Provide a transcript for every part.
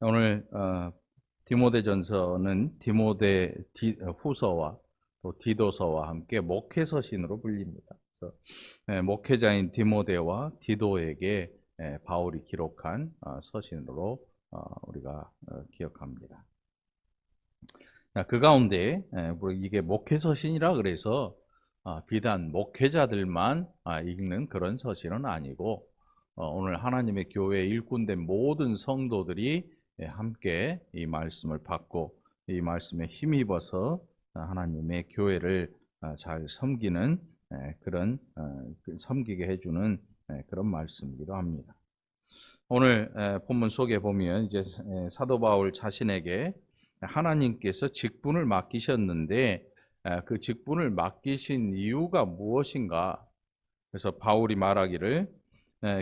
오늘 디모데전서는 후서와 또 디도서와 함께 목회서신으로 불립니다. 그래서 목회자인 디모데와 디도에게 바울이 기록한 서신으로 우리가 기억합니다. 그 가운데 이게 목회서신이라 그래서 비단 목회자들만 읽는 그런 서신은 아니고 오늘 하나님의 교회에 일꾼된 모든 성도들이 함께 이 말씀을 받고 이 말씀에 힘입어서 하나님의 교회를 잘 섬기는 그런 섬기게 해주는 그런 말씀이기도 합니다. 오늘 본문 속에 보면 이제 사도 바울 자신에게 하나님께서 직분을 맡기셨는데 그 직분을 맡기신 이유가 무엇인가? 그래서 바울이 말하기를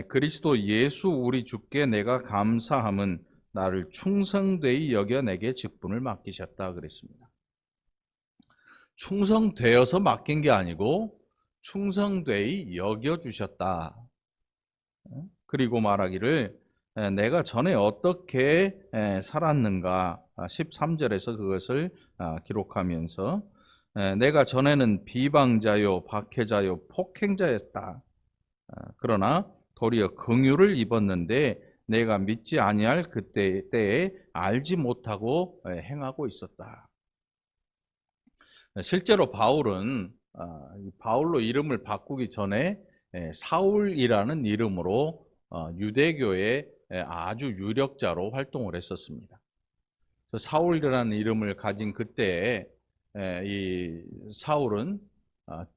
그리스도 예수 우리 주께 내가 감사함은 나를 충성되이 여겨 내게 직분을 맡기셨다 그랬습니다. 충성되어서 맡긴 게 아니고 충성되이 여겨주셨다. 그리고 말하기를 내가 전에 어떻게 살았는가 13절에서 그것을 기록하면서 내가 전에는 비방자요 박해자요 폭행자였다. 그러나 도리어 긍휼을 입었는데 내가 믿지 아니할 그때에 알지 못하고 행하고 있었다. 실제로 바울은 바울로 이름을 바꾸기 전에 사울이라는 이름으로 유대교의 아주 유력자로 활동을 했었습니다. 사울이라는 이름을 가진 그때에 이 사울은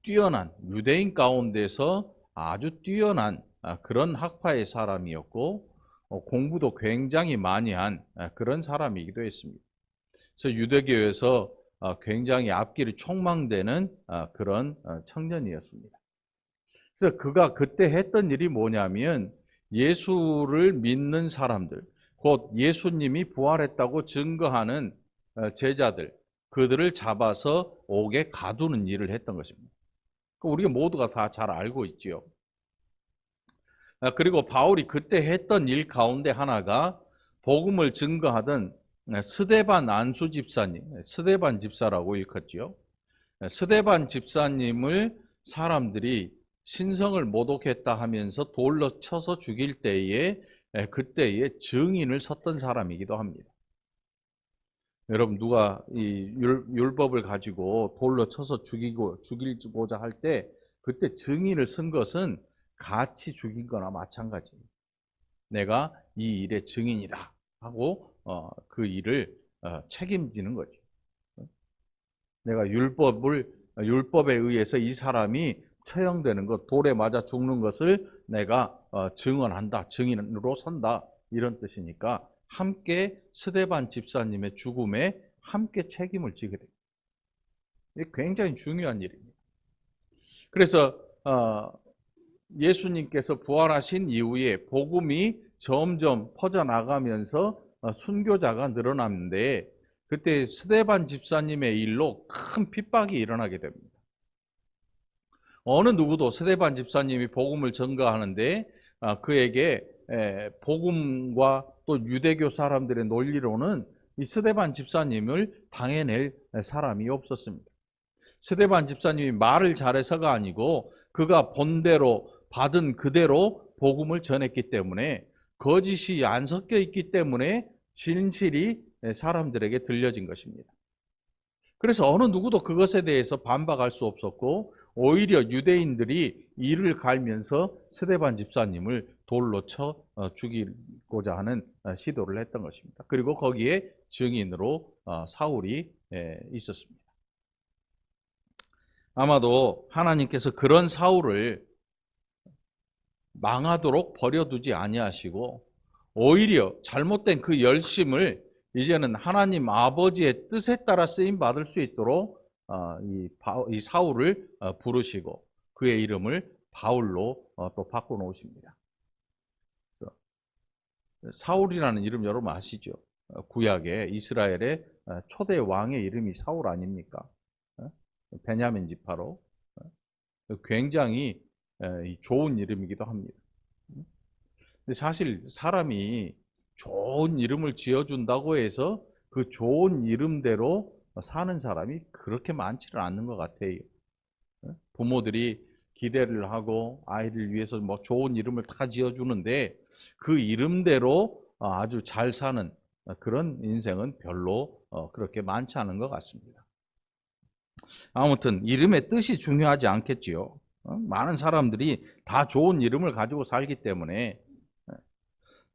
뛰어난 유대인 가운데서 아주 뛰어난 그런 학파의 사람이었고 공부도 굉장히 많이 한 그런 사람이기도 했습니다. 그래서 유대교에서 굉장히 앞길이 촉망되는 그런 청년이었습니다. 그래서 그가 그때 했던 일이 뭐냐면 예수를 믿는 사람들, 곧 예수님이 부활했다고 증거하는 제자들, 그들을 잡아서 옥에 가두는 일을 했던 것입니다. 우리가 모두가 다 잘 알고 있지요. 그리고 바울이 그때 했던 일 가운데 하나가 복음을 증거하던 스데반 안수 집사님, 스데반 집사라고 일컫지요. 스데반 집사님을 사람들이 신성을 모독했다 하면서 돌로 쳐서 죽일 때에 그때에 증인을 섰던 사람이기도 합니다. 여러분 누가 이 율법을 가지고 돌로 쳐서 죽이고자 할 때 그때 증인을 쓴 것은 같이 죽인 거나 마찬가지입니다. 내가 이 일의 증인이다 하고 그 일을 책임지는 거죠. 내가 율법에 의해서 이 사람이 처형되는 것, 돌에 맞아 죽는 것을 내가 증언한다, 증인으로 선다 이런 뜻이니까 함께 스데반 집사님의 죽음에 함께 책임을 지게 됩니다. 이게 굉장히 중요한 일입니다. 그래서 예수님께서 부활하신 이후에 복음이 점점 퍼져나가면서 순교자가 늘어났는데 그때 스데반 집사님의 일로 큰 핍박이 일어나게 됩니다. 어느 누구도 스데반 집사님이 복음을 전가하는데 그에게 복음과 또 유대교 사람들의 논리로는 이 스데반 집사님을 당해낼 사람이 없었습니다. 스데반 집사님이 말을 잘해서가 아니고 그가 본대로 받은 그대로 복음을 전했기 때문에 거짓이 안 섞여 있기 때문에 진실이 사람들에게 들려진 것입니다. 그래서 어느 누구도 그것에 대해서 반박할 수 없었고 오히려 유대인들이 이를 갈면서 스데반 집사님을 돌로 쳐 죽이고자 하는 시도를 했던 것입니다. 그리고 거기에 증인으로 사울이 있었습니다. 아마도 하나님께서 그런 사울을 망하도록 버려두지 아니하시고 오히려 잘못된 그 열심을 이제는 하나님 아버지의 뜻에 따라 쓰임 받을 수 있도록 이 사울을 부르시고 그의 이름을 바울로 또 바꿔놓으십니다. 사울이라는 이름 여러분 아시죠? 구약에 이스라엘의 초대 왕의 이름이 사울 아닙니까? 베냐민 지파로 굉장히 좋은 이름이기도 합니다. 근데 사실 사람이 좋은 이름을 지어준다고 해서 그 좋은 이름대로 사는 사람이 그렇게 많지는 않는 것 같아요. 부모들이 기대를 하고 아이를 위해서 뭐 좋은 이름을 다 지어주는데 그 이름대로 아주 잘 사는 그런 인생은 별로 그렇게 많지 않은 것 같습니다. 아무튼 이름의 뜻이 중요하지 않겠지요. 많은 사람들이 다 좋은 이름을 가지고 살기 때문에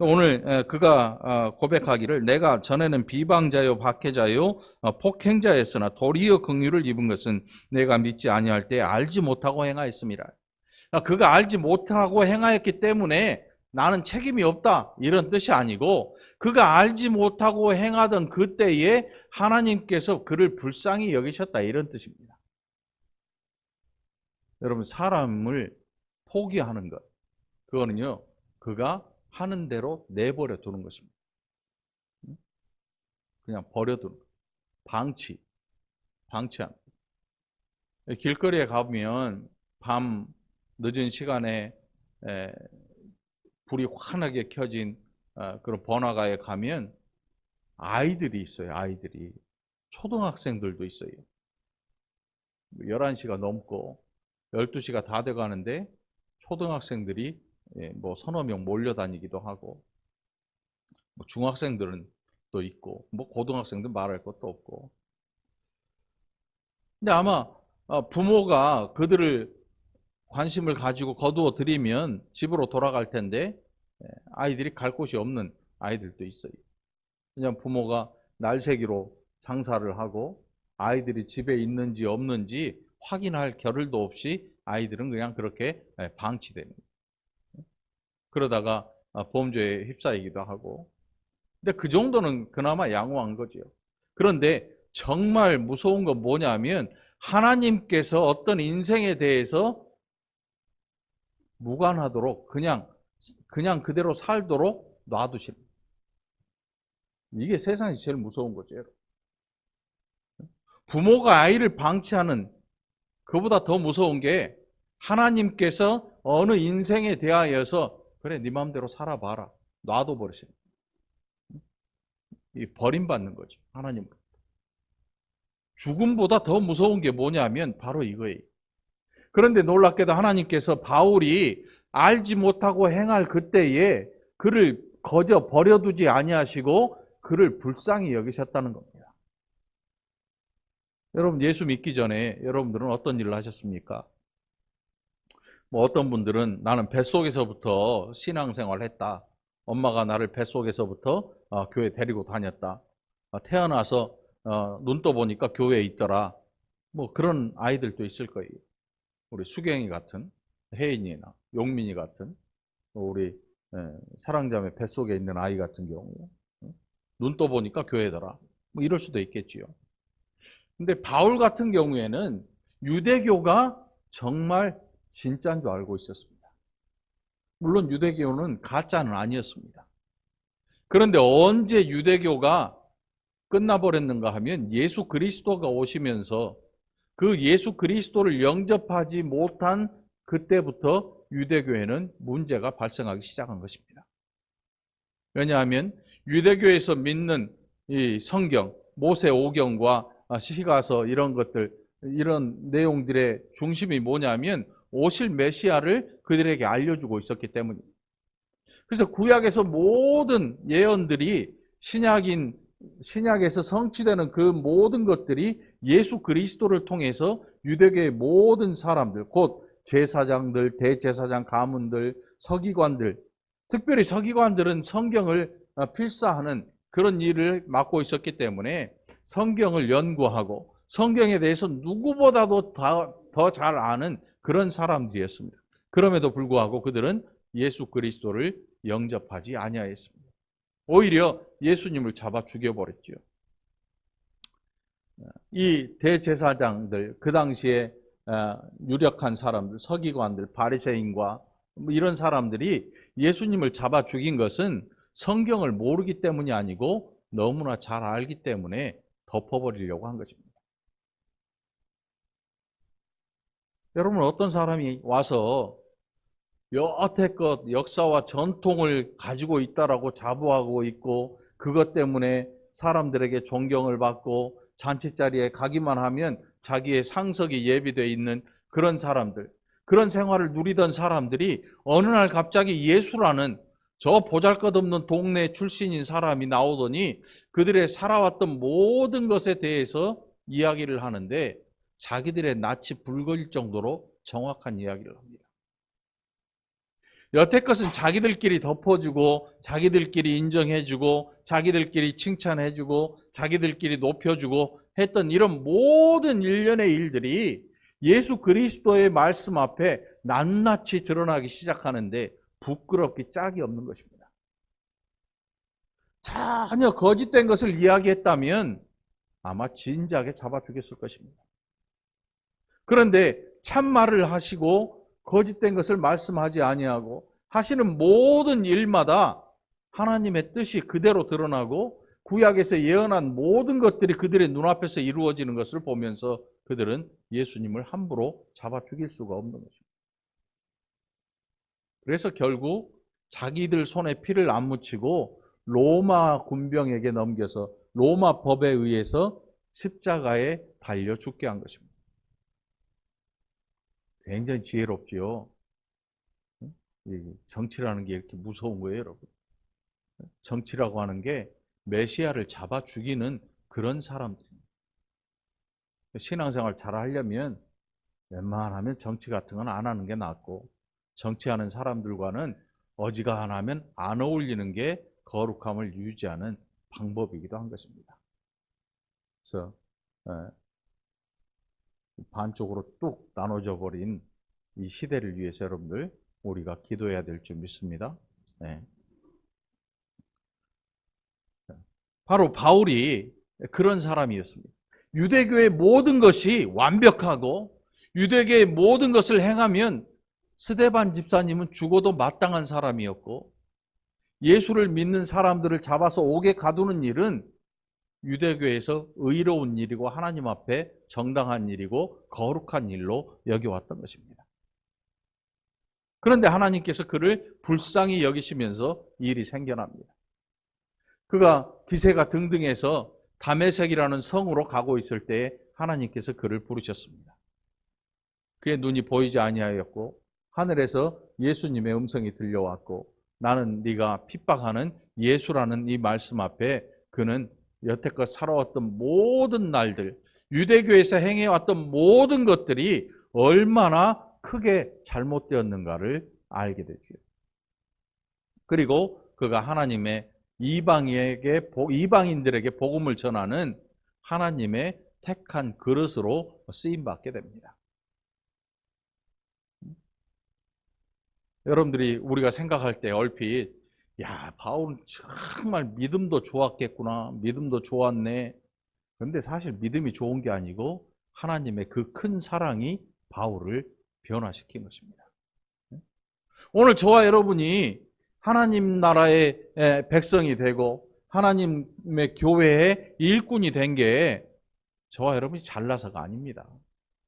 오늘 그가 고백하기를 내가 전에는 비방자요 박해자요 폭행자였으나 도리어 긍휼을 입은 것은 내가 믿지 아니할 때 알지 못하고 행하였습니다. 그가 알지 못하고 행하였기 때문에 나는 책임이 없다 이런 뜻이 아니고 그가 알지 못하고 행하던 그때에 하나님께서 그를 불쌍히 여기셨다 이런 뜻입니다. 여러분 사람을 포기하는 것 그거는요 그가 하는 대로 내버려 두는 것입니다. 그냥 버려두는 것. 방치함. 길거리에 가보면 밤 늦은 시간에 불이 환하게 켜진 그런 번화가에 가면 아이들이 있어요. 아이들이. 초등학생들도 있어요. 11시가 넘고 12시가 다 돼가는데 초등학생들이 뭐 서너 명 몰려다니기도 하고 뭐 중학생들은 또 있고 뭐 고등학생들 말할 것도 없고 근데 아마 부모가 그들을 관심을 가지고 거두어 들이면 집으로 돌아갈 텐데 아이들이 갈 곳이 없는 아이들도 있어요. 그냥 부모가 날새기로 장사를 하고 아이들이 집에 있는지 없는지 확인할 겨를도 없이 아이들은 그냥 그렇게 방치되는 거예요. 그러다가 범죄에 휩싸이기도 하고 근데 그 정도는 그나마 양호한 거죠. 그런데 정말 무서운 건 뭐냐면 하나님께서 어떤 인생에 대해서 무관하도록 그냥 그대로 살도록 놔두시는 이게 세상에서 제일 무서운 거죠. 부모가 아이를 방치하는 그보다 더 무서운 게 하나님께서 어느 인생에 대하여서 그래 네 마음대로 살아봐라 놔둬 버리시는 이 버림받는 거죠. 하나님 죽음보다 더 무서운 게 뭐냐면 바로 이거예요. 그런데 놀랍게도 하나님께서 바울이 알지 못하고 행할 그때에 그를 거저 버려두지 아니하시고 그를 불쌍히 여기셨다는 겁니다. 여러분 예수 믿기 전에 여러분들은 어떤 일을 하셨습니까? 뭐 어떤 분들은 나는 뱃속에서부터 신앙생활을 했다. 엄마가 나를 뱃속에서부터 교회 데리고 다녔다. 태어나서 눈 떠보니까 교회에 있더라. 뭐 그런 아이들도 있을 거예요. 우리 수경이 같은 혜인이나 용민이 같은 우리 사랑자매 뱃속에 있는 아이 같은 경우 눈 떠보니까 교회더라. 뭐 이럴 수도 있겠지요. 근데 바울 같은 경우에는 유대교가 정말 진짜인 줄 알고 있었습니다. 물론 유대교는 가짜는 아니었습니다. 그런데 언제 유대교가 끝나버렸는가 하면 예수 그리스도가 오시면서 그 예수 그리스도를 영접하지 못한 그때부터 유대교에는 문제가 발생하기 시작한 것입니다. 왜냐하면 유대교에서 믿는 이 성경, 모세 오경과 시가서 이런 것들, 이런 내용들의 중심이 뭐냐면 오실 메시아를 그들에게 알려주고 있었기 때문입니다. 그래서 구약에서 모든 예언들이 신약에서 성취되는 그 모든 것들이 예수 그리스도를 통해서 유대교의 모든 사람들, 곧 제사장들, 대제사장, 가문들, 서기관들, 특별히 서기관들은 성경을 필사하는 그런 일을 맡고 있었기 때문에 성경을 연구하고 성경에 대해서 누구보다도 더 잘 아는 그런 사람들이었습니다. 그럼에도 불구하고 그들은 예수 그리스도를 영접하지 아니하였습니다. 오히려 예수님을 잡아 죽여버렸죠. 이 대제사장들, 그 당시에 유력한 사람들, 서기관들, 바리새인과 이런 사람들이 예수님을 잡아 죽인 것은 성경을 모르기 때문이 아니고 너무나 잘 알기 때문에 덮어버리려고 한 것입니다. 여러분 어떤 사람이 와서 여태껏 역사와 전통을 가지고 있다라고 자부하고 있고, 그것 때문에 사람들에게 존경을 받고 잔치자리에 가기만 하면 자기의 상석이 예비되어 있는 그런 사람들, 그런 생활을 누리던 사람들이 어느 날 갑자기 예수라는 저 보잘것없는 동네 출신인 사람이 나오더니 그들의 살아왔던 모든 것에 대해서 이야기를 하는데 자기들의 낯이 붉을 정도로 정확한 이야기를 합니다. 여태껏은 자기들끼리 덮어주고 자기들끼리 인정해주고 자기들끼리 칭찬해주고 자기들끼리 높여주고 했던 이런 모든 일련의 일들이 예수 그리스도의 말씀 앞에 낱낱이 드러나기 시작하는데 부끄럽기 짝이 없는 것입니다. 전혀 거짓된 것을 이야기했다면 아마 진작에 잡아 죽였을 것입니다. 그런데 참말을 하시고 거짓된 것을 말씀하지 아니하고 하시는 모든 일마다 하나님의 뜻이 그대로 드러나고 구약에서 예언한 모든 것들이 그들의 눈앞에서 이루어지는 것을 보면서 그들은 예수님을 함부로 잡아 죽일 수가 없는 것입니다. 그래서 결국 자기들 손에 피를 안 묻히고 로마 군병에게 넘겨서 로마 법에 의해서 십자가에 달려 죽게 한 것입니다. 굉장히 지혜롭지요. 정치라는 게 이렇게 무서운 거예요, 여러분. 정치라고 하는 게 메시아를 잡아 죽이는 그런 사람들입니다. 신앙생활 잘 하려면 웬만하면 정치 같은 건 안 하는 게 낫고, 정치하는 사람들과는 어지간하면 안 어울리는 게 거룩함을 유지하는 방법이기도 한 것입니다. 그래서 반쪽으로 뚝 나눠져 버린 이 시대를 위해서 여러분들 우리가 기도해야 될 줄 믿습니다. 네. 바로 바울이 그런 사람이었습니다. 유대교의 모든 것이 완벽하고 유대교의 모든 것을 행하면 스데반 집사님은 죽어도 마땅한 사람이었고, 예수를 믿는 사람들을 잡아서 옥에 가두는 일은 유대교에서 의로운 일이고 하나님 앞에 정당한 일이고 거룩한 일로 여겨왔던 것입니다. 그런데 하나님께서 그를 불쌍히 여기시면서 일이 생겨납니다. 그가 기세가 등등해서 다메섹이라는 성으로 가고 있을 때 하나님께서 그를 부르셨습니다. 그의 눈이 보이지 아니하였고 하늘에서 예수님의 음성이 들려왔고, 나는 네가 핍박하는 예수라는 이 말씀 앞에 그는 여태껏 살아왔던 모든 날들, 유대교에서 행해왔던 모든 것들이 얼마나 크게 잘못되었는가를 알게 되죠. 그리고 그가 하나님의 이방인들에게 복음을 전하는 하나님의 택한 그릇으로 쓰임받게 됩니다. 여러분들이 우리가 생각할 때 얼핏 야, 바울은 정말 믿음도 좋았겠구나, 믿음도 좋았네. 그런데 사실 믿음이 좋은 게 아니고 하나님의 그 큰 사랑이 바울을 변화시킨 것입니다. 오늘 저와 여러분이 하나님 나라의 백성이 되고 하나님의 교회의 일꾼이 된 게 저와 여러분이 잘나서가 아닙니다.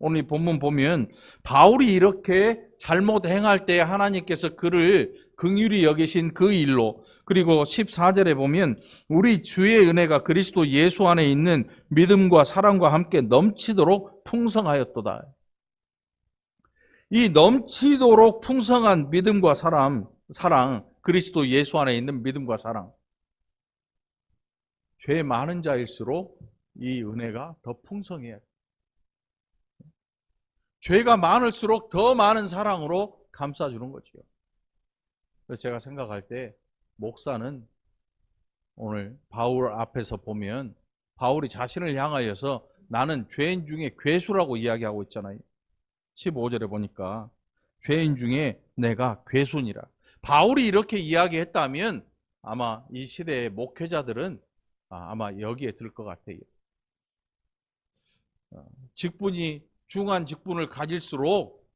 오늘 이 본문 보면 바울이 이렇게 잘못 행할 때 하나님께서 그를 긍휼히 여기신 그 일로, 그리고 14절에 보면 우리 주의 은혜가 그리스도 예수 안에 있는 믿음과 사랑과 함께 넘치도록 풍성하였도다. 이 넘치도록 풍성한 믿음과 사랑, 그리스도 예수 안에 있는 믿음과 사랑. 죄 많은 자일수록 이 은혜가 더 풍성해요. 죄가 많을수록 더 많은 사랑으로 감싸주는 거죠. 그래서 제가 생각할 때 목사는 오늘 바울 앞에서 보면 바울이 자신을 향하여서 나는 죄인 중에 괴수라고 이야기하고 있잖아요. 15절에 보니까 죄인 중에 내가 괴수니라. 바울이 이렇게 이야기했다면 아마 이 시대의 목회자들은 아마 여기에 들 것 같아요. 직분이 중한 직분을 가질수록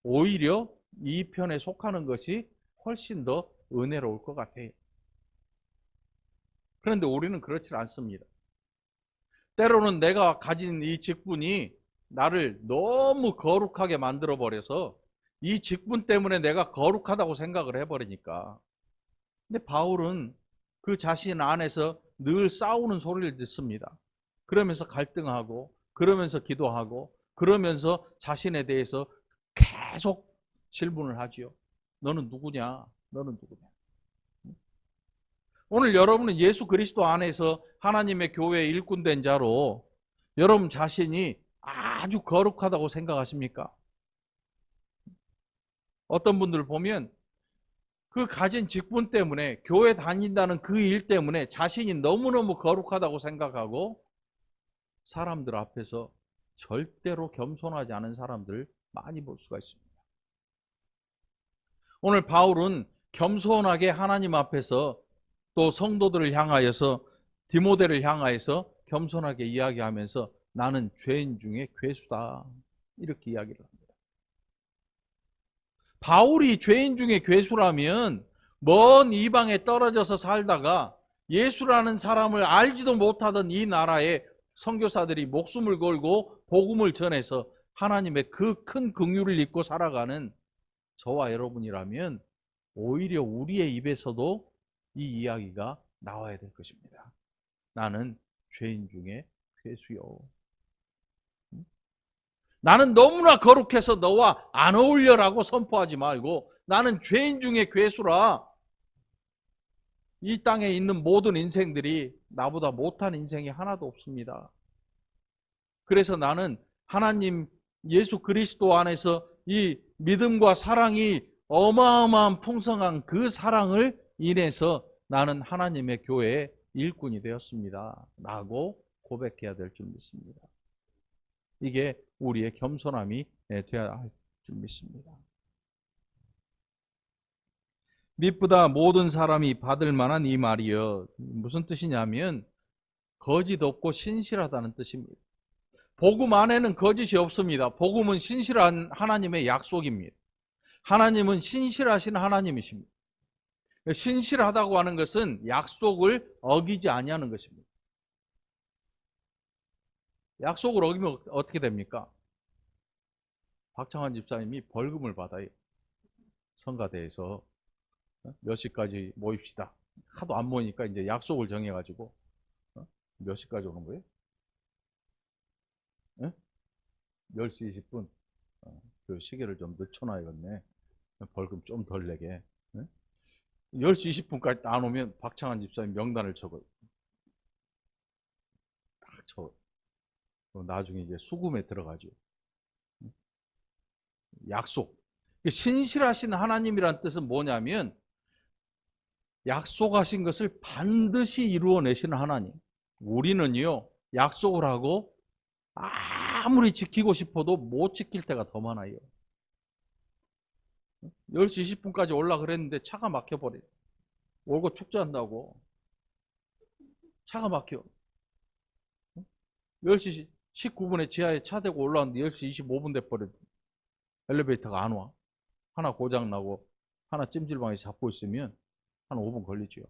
오히려 이 편에 속하는 것이 훨씬 더 은혜로울 것 같아요. 그런데 우리는 그렇지 않습니다. 때로는 내가 가진 이 직분이 나를 너무 거룩하게 만들어버려서 이 직분 때문에 내가 거룩하다고 생각을 해버리니까. 근데 바울은 그 자신 안에서 늘 싸우는 소리를 듣습니다. 그러면서 갈등하고, 그러면서 기도하고, 그러면서 자신에 대해서 계속 질문을 하지요. 너는 누구냐? 너는 누구냐? 오늘 여러분은 예수 그리스도 안에서 하나님의 교회의 일꾼된 자로 여러분 자신이 아주 거룩하다고 생각하십니까? 어떤 분들 보면 그 가진 직분 때문에, 교회 다닌다는 그 일 때문에 자신이 너무너무 거룩하다고 생각하고 사람들 앞에서 절대로 겸손하지 않은 사람들 많이 볼 수가 있습니다. 오늘 바울은 겸손하게 하나님 앞에서 또 성도들을 향하여서, 디모데를 향하여서 겸손하게 이야기하면서 나는 죄인 중에 괴수다, 이렇게 이야기를 합니다. 바울이 죄인 중에 괴수라면 먼 이방에 떨어져서 살다가 예수라는 사람을 알지도 못하던 이 나라에 선교사들이 목숨을 걸고 복음을 전해서 하나님의 그 큰 긍휼을 입고 살아가는 저와 여러분이라면 오히려 우리의 입에서도 이 이야기가 나와야 될 것입니다. 나는 죄인 중에 괴수요. 나는 너무나 거룩해서 너와 안 어울려라고 선포하지 말고 나는 죄인 중에 괴수라. 이 땅에 있는 모든 인생들이 나보다 못한 인생이 하나도 없습니다. 그래서 나는 하나님 예수 그리스도 안에서 이 믿음과 사랑이 어마어마한 풍성한 그 사랑을 인해서 나는 하나님의 교회의 일꾼이 되었습니다 라고 고백해야 될 줄 믿습니다. 이게 우리의 겸손함이 되어야 할 줄 믿습니다. 믿보다 모든 사람이 받을 만한 이 말이여. 무슨 뜻이냐면 거짓 없고 신실하다는 뜻입니다. 복음 안에는 거짓이 없습니다. 복음은 신실한 하나님의 약속입니다. 하나님은 신실하신 하나님이십니다. 신실하다고 하는 것은 약속을 어기지 아니하는 것입니다. 약속을 어기면 어떻게 됩니까? 박창환 집사님이 벌금을 받아요. 성가대에서 몇 시까지 모입시다. 하도 안 모이니까 이제 약속을 정해가지고 몇 시까지 오는 거예요? 10시 20분. 그 시계를 좀 늦춰놔야겠네. 벌금 좀 덜 내게. 10시 20분까지 안 오면 박창환 집사님 명단을 적어요. 딱 적어요. 나중에 이제 수금에 들어가죠. 약속. 신실하신 하나님이란 뜻은 뭐냐면 약속하신 것을 반드시 이루어내시는 하나님. 우리는요, 약속을 하고 아무리 지키고 싶어도 못 지킬 때가 더 많아요. 10시 20분까지 올라 그랬는데 차가 막혀버려요. 올고 축제한다고. 차가 막혀. 10시 19분에 지하에 차 대고 올라왔는데 10시 25분 돼버려요. 엘리베이터가 안 와. 하나 고장나고 하나 찜질방에 잡고 있으면 한 5분 걸리죠.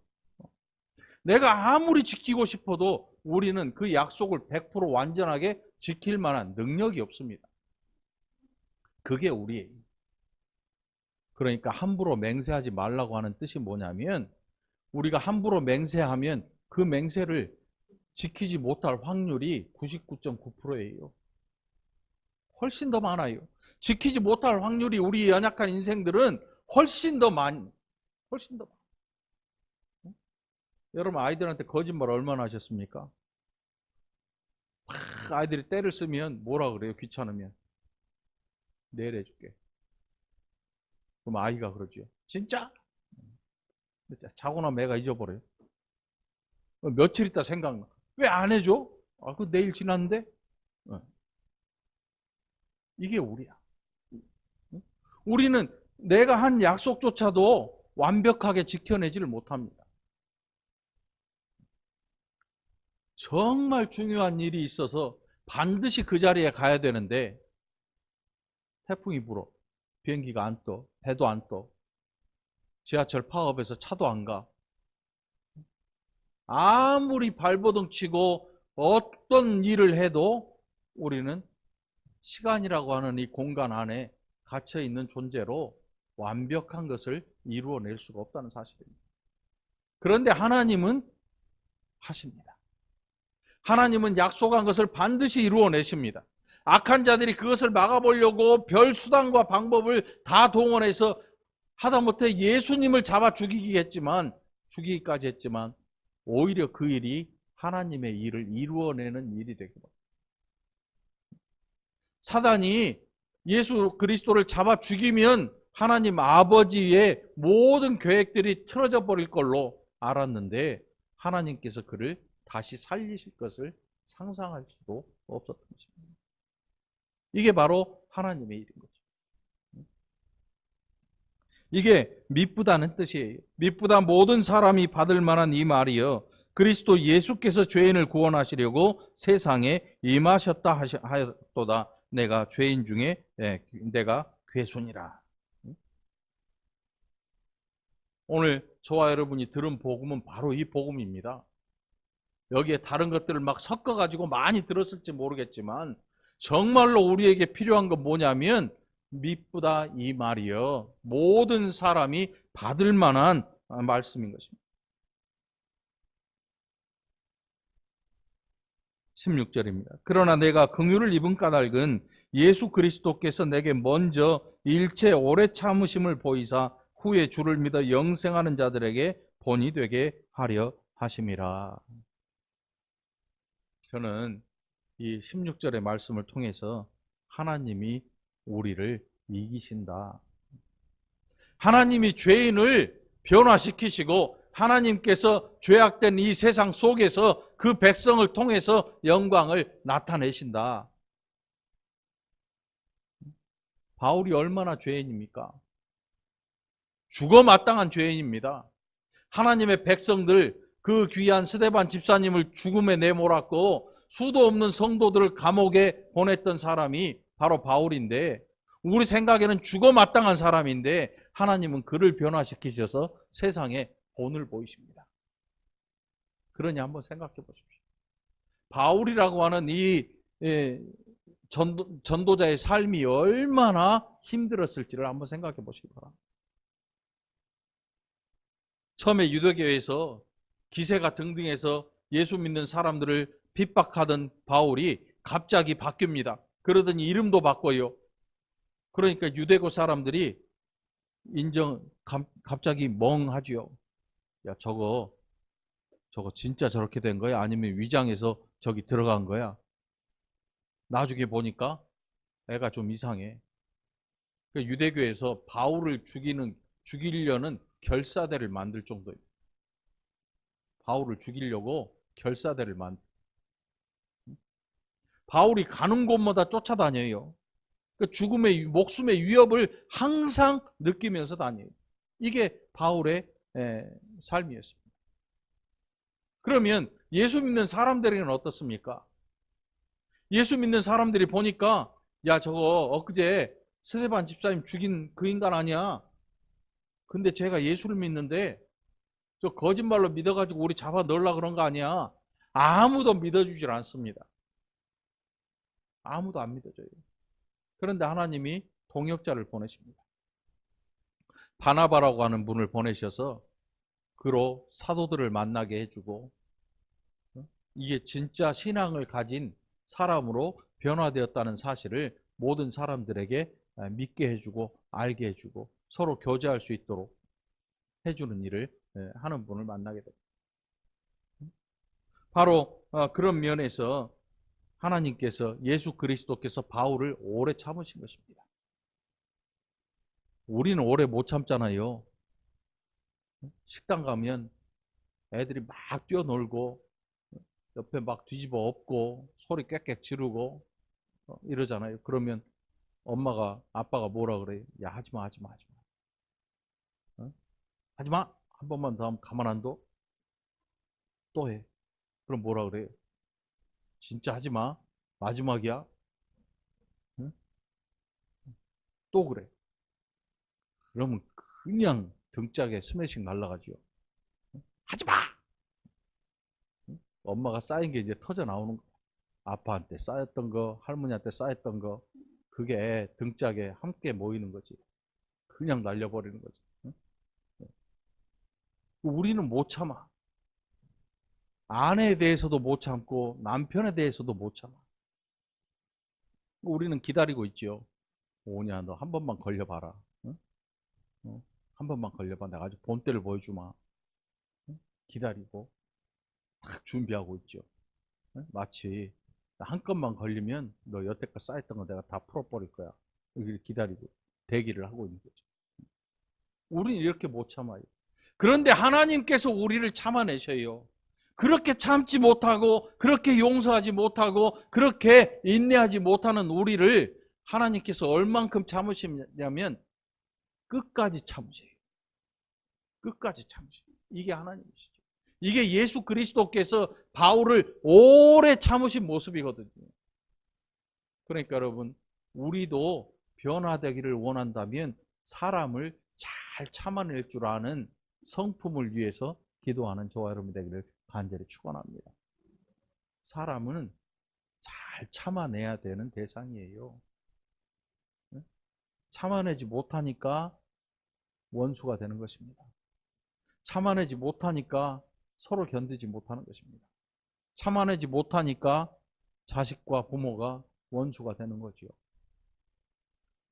내가 아무리 지키고 싶어도 우리는 그 약속을 100% 완전하게 지킬 만한 능력이 없습니다. 그게 우리예요. 그러니까 함부로 맹세하지 말라고 하는 뜻이 뭐냐면 우리가 함부로 맹세하면 그 맹세를 지키지 못할 확률이 99.9%예요. 훨씬 더 많아요. 지키지 못할 확률이 우리 연약한 인생들은 훨씬 더 많이, 훨씬 더 많아요. 여러분 아이들한테 거짓말 얼마나 하셨습니까? 아이들이 때를 쓰면 뭐라 그래요? 귀찮으면. 내일 해줄게. 그럼 아이가 그러죠. 진짜? 자고 나면 애가 잊어버려요. 며칠 있다 생각나. 왜 안 해줘? 그 내일 지났는데? 이게 우리야. 우리는 내가 한 약속조차도 완벽하게 지켜내지를 못합니다. 정말 중요한 일이 있어서 반드시 그 자리에 가야 되는데 태풍이 불어. 비행기가 안 떠. 배도 안 떠. 지하철 파업해서 차도 안 가. 아무리 발버둥 치고 어떤 일을 해도 우리는 시간이라고 하는 이 공간 안에 갇혀 있는 존재로 완벽한 것을 이루어낼 수가 없다는 사실입니다. 그런데 하나님은 하십니다. 하나님은 약속한 것을 반드시 이루어내십니다. 악한 자들이 그것을 막아보려고 별 수단과 방법을 다 동원해서 하다못해 예수님을 잡아 죽이기까지 했지만 오히려 그 일이 하나님의 일을 이루어내는 일이 되게 됩니다. 사단이 예수 그리스도를 잡아 죽이면 하나님 아버지의 모든 계획들이 틀어져 버릴 걸로 알았는데 하나님께서 그를 다시 살리실 것을 상상할 수도 없었던 것입니다. 이게 바로 하나님의 일인 거죠. 이게 미쁘다는 뜻이에요. 미쁘다 모든 사람이 받을 만한 이 말이요. 그리스도 예수께서 죄인을 구원하시려고 세상에 임하셨다 하였도다. 내가 죄인 중에 내가 괴손이라. 오늘 저와 여러분이 들은 복음은 바로 이 복음입니다. 여기에 다른 것들을 막 섞어가지고 많이 들었을지 모르겠지만 정말로 우리에게 필요한 건 뭐냐면 미쁘다 이 말이요. 모든 사람이 받을 만한 말씀인 것입니다. 16절입니다. 그러나 내가 긍휼을 입은 까닭은 예수 그리스도께서 내게 먼저 일체 오래 참으심을 보이사 후에 주를 믿어 영생하는 자들에게 본이 되게 하려 하심이라. 저는 이 16절의 말씀을 통해서 하나님이 우리를 이기신다. 하나님이 죄인을 변화시키시고 하나님께서 죄악된 이 세상 속에서 그 백성을 통해서 영광을 나타내신다. 바울이 얼마나 죄인입니까? 죽어 마땅한 죄인입니다. 하나님의 백성들, 그 귀한 스데반 집사님을 죽음에 내몰았고 수도 없는 성도들을 감옥에 보냈던 사람이 바로 바울인데 우리 생각에는 죽어 마땅한 사람인데 하나님은 그를 변화시키셔서 세상에 본을 보이십니다. 그러니 한번 생각해 보십시오. 바울이라고 하는 이 전도자의 삶이 얼마나 힘들었을지를 한번 생각해 보시기 바랍니다. 처음에 유대교에서 기세가 등등해서 예수 믿는 사람들을 핍박하던 바울이 갑자기 바뀝니다. 그러더니 이름도 바꿔요. 그러니까 유대교 사람들이 갑자기 멍하지요. 야, 저거 진짜 저렇게 된 거야? 아니면 위장해서 저기 들어간 거야? 나중에 보니까 애가 좀 이상해. 유대교에서 바울을 죽이려는 결사대를 만들 정도예요. 바울을 죽이려고 결사대를 바울이 가는 곳마다 쫓아다녀요. 목숨의 위협을 항상 느끼면서 다녀요. 이게 바울의 삶이었습니다. 그러면 예수 믿는 사람들에게는 어떻습니까? 예수 믿는 사람들이 보니까 야, 저거 엊그제 스데반 집사님 죽인 그 인간 아니야? 근데 제가 예수를 믿는데 저 거짓말로 믿어가지고 우리 잡아 넣으려고 그런 거 아니야? 아무도 믿어주질 않습니다. 아무도 안 믿어줘요. 그런데 하나님이 동역자를 보내십니다. 바나바라고 하는 분을 보내셔서 그로 사도들을 만나게 해주고 이게 진짜 신앙을 가진 사람으로 변화되었다는 사실을 모든 사람들에게 믿게 해주고 알게 해주고 서로 교제할 수 있도록 해주는 일을 하는 분을 만나게 됩니다. 바로 그런 면에서 하나님께서 예수 그리스도께서 바울을 오래 참으신 것입니다. 우리는 오래 못 참잖아요. 식당 가면 애들이 막 뛰어놀고 옆에 막 뒤집어 엎고 소리 꽥꽥 지르고 이러잖아요. 그러면 아빠가 뭐라 그래요? 야, 하지마, 하지마, 하지마. 하지마. 한 번만 더 하면 가만 안 둬? 또 해. 그럼 뭐라 그래요? 진짜 하지마. 마지막이야. 응? 또 그래. 그러면 그냥 등짝에 스매싱 날라가죠. 하지마! 엄마가 쌓인 게 이제 터져 나오는 거야. 아빠한테 쌓였던 거, 할머니한테 쌓였던 거, 그게 등짝에 함께 모이는 거지. 그냥 날려버리는 거지. 응? 우리는 못 참아. 아내에 대해서도 못 참고 남편에 대해서도 못 참아. 우리는 기다리고 있죠. 오냐, 너 한 번만 걸려봐라. 응? 한 번만 걸려봐. 내가 아주 본때를 보여주마. 응? 기다리고 딱 준비하고 있죠. 응? 마치 한 건만 걸리면 너 여태껏 쌓였던 거 내가 다 풀어버릴 거야. 이렇게 기다리고 대기를 하고 있는 거죠. 우리는 이렇게 못 참아요. 그런데 하나님께서 우리를 참아내셔요. 그렇게 참지 못하고 그렇게 용서하지 못하고 그렇게 인내하지 못하는 우리를 하나님께서 얼만큼 참으시냐면 끝까지 참으세요. 끝까지 참으세요. 이게 하나님이시죠. 이게 예수 그리스도께서 바울을 오래 참으신 모습이거든요. 그러니까 여러분, 우리도 변화되기를 원한다면 사람을 잘 참아낼 줄 아는 성품을 위해서 기도하는 저와 여러분 되기를 간절히 축원합니다. 사람은 잘 참아내야 되는 대상이에요. 참아내지 못하니까 원수가 되는 것입니다. 참아내지 못하니까 서로 견디지 못하는 것입니다. 참아내지 못하니까 자식과 부모가 원수가 되는 거죠.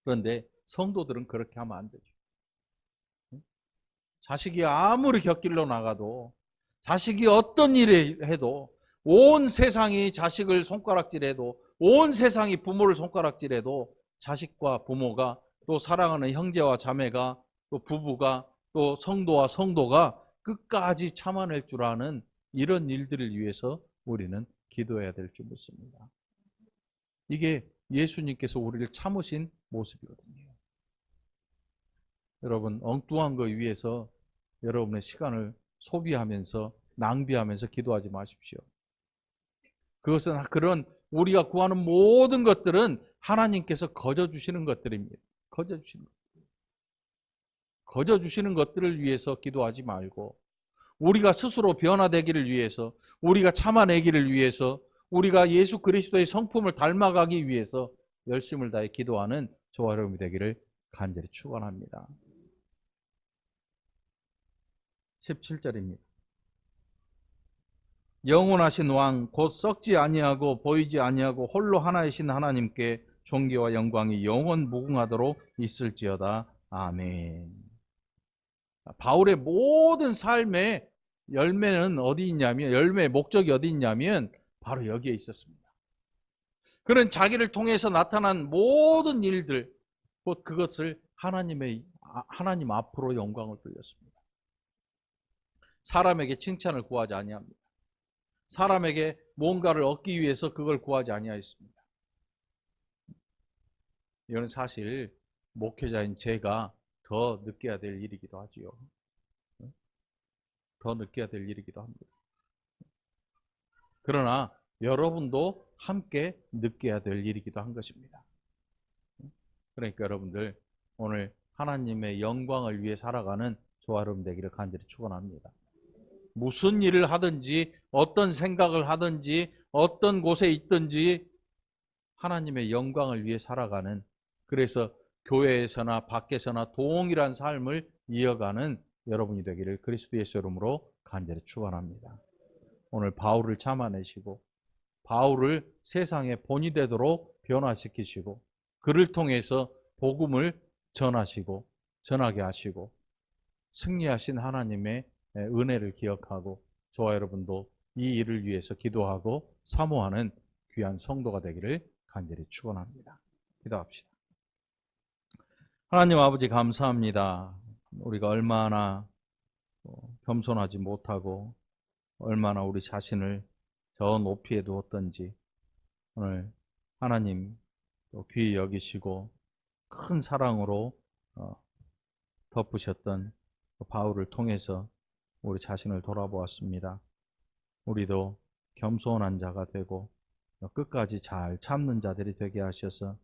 그런데 성도들은 그렇게 하면 안 되죠. 자식이 아무리 곁길로 나가도, 자식이 어떤 일을 해도, 온 세상이 자식을 손가락질해도, 온 세상이 부모를 손가락질해도 자식과 부모가, 또 사랑하는 형제와 자매가, 또 부부가, 또 성도와 성도가 끝까지 참아낼 줄 아는 이런 일들을 위해서 우리는 기도해야 될 줄 믿습니다. 이게 예수님께서 우리를 참으신 모습이거든요. 여러분, 엉뚱한 거 위해서 여러분의 시간을 소비하면서 낭비하면서 기도하지 마십시오. 그것은 그런 우리가 구하는 모든 것들은 하나님께서 거저 주시는 것들입니다. 거저 주시는 것들. 거저 주시는 것들을 위해서 기도하지 말고 우리가 스스로 변화되기를 위해서, 우리가 참아내기를 위해서, 우리가 예수 그리스도의 성품을 닮아가기 위해서 열심을 다해 기도하는 저와 여러분이 되기를 간절히 축원합니다. 17절입니다. 영원하신 왕 곧 썩지 아니하고 보이지 아니하고 홀로 하나이신 하나님께 존귀와 영광이 영원 무궁하도록 있을지어다. 아멘. 바울의 모든 삶의 열매는 어디 있냐면, 열매의 목적이 어디 있냐면 바로 여기에 있었습니다. 그런 자기를 통해서 나타난 모든 일들, 곧 그것을 하나님 앞으로 영광을 돌렸습니다. 사람에게 칭찬을 구하지 아니합니다. 사람에게 뭔가를 얻기 위해서 그걸 구하지 아니하였습니다. 이건 사실 목회자인 제가 더 느껴야 될 일이기도 하지요. 더 느껴야 될 일이기도 합니다. 그러나 여러분도 함께 느껴야 될 일이기도 한 것입니다. 그러니까 여러분들 오늘 하나님의 영광을 위해 살아가는 저와 여러분 되기를 간절히 축원합니다. 무슨 일을 하든지 어떤 생각을 하든지 어떤 곳에 있든지 하나님의 영광을 위해 살아가는, 그래서 교회에서나 밖에서나 동일한 삶을 이어가는 여러분이 되기를 그리스도 예수 이름으로 간절히 축원합니다. 오늘 바울을 참아내시고 바울을 세상의 본이 되도록 변화시키시고 그를 통해서 복음을 전하시고 전하게 하시고 승리하신 하나님의 은혜를 기억하고 저와 여러분도 이 일을 위해서 기도하고 사모하는 귀한 성도가 되기를 간절히 축원합니다. 기도합시다. 하나님 아버지 감사합니다. 우리가 얼마나 겸손하지 못하고 얼마나 우리 자신을 저 높이에 두었던지 오늘 하나님 귀히 여기시고 큰 사랑으로 덮으셨던 바울을 통해서 우리 자신을 돌아보았습니다. 우리도 겸손한 자가 되고 끝까지 잘 참는 자들이 되게 하셔서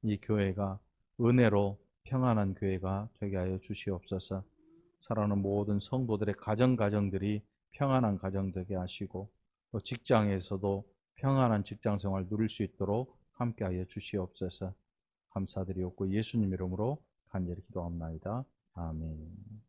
이 교회가 은혜로 평안한 교회가 되게 하여 주시옵소서. 사랑하는 모든 성도들의 가정들이 평안한 가정 되게 하시고 또 직장에서도 평안한 직장 생활 누릴 수 있도록 함께하여 주시옵소서. 감사드리옵고 예수님 이름으로 간절히 기도합나이다. 아멘.